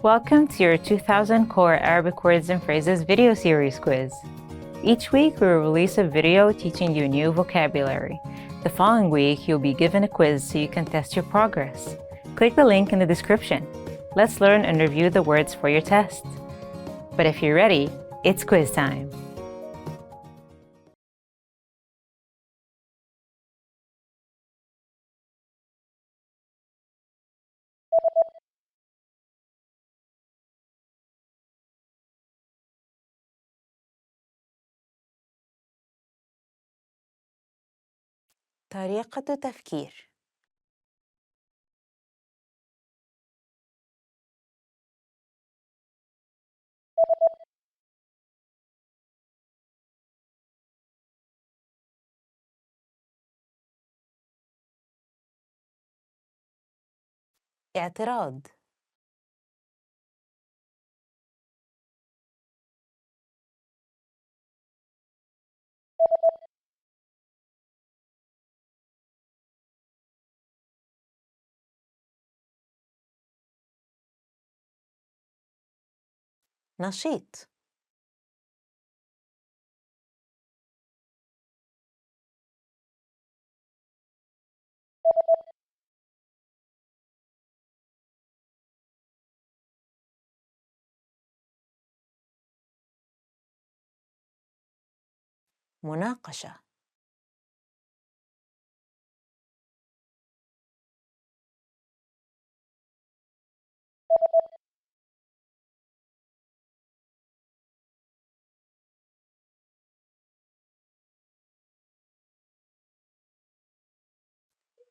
Welcome to your 2000 Core Arabic Words and Phrases video series quiz. Each week, we will release a video teaching you new vocabulary. The following week, you'll be given a quiz so you can test your progress. Click the link in the description. Let's learn and review the words for your test. But if you're ready, it's quiz time. طريقة تفكير. اعتراض. نشيط. مناقشة.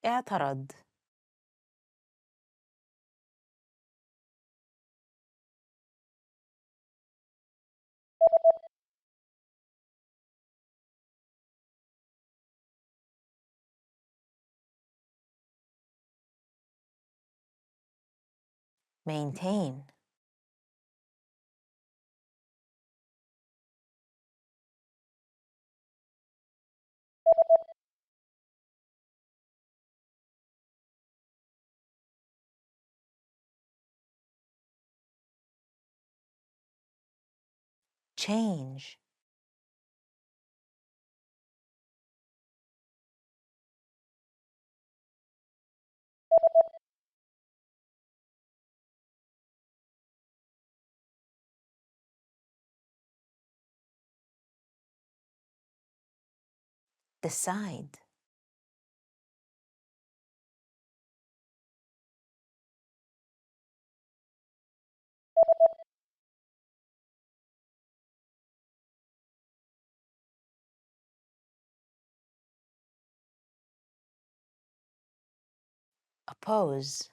اعترض. maintain. change. decide. oppose.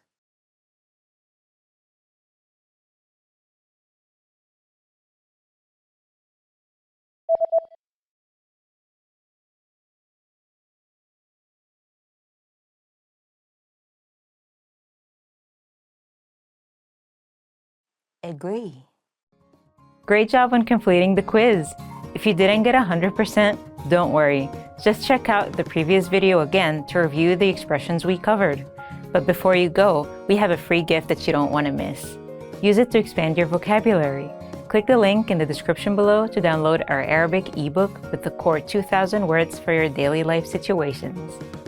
agree. Great job on completing the quiz. If you didn't get 100%, don't worry. Just check out the previous video again to review the expressions we covered. But before you go, we have a free gift that you don't want to miss. Use it to expand your vocabulary. Click the link in the description below to download our Arabic ebook with the core 2000 words for your daily life situations.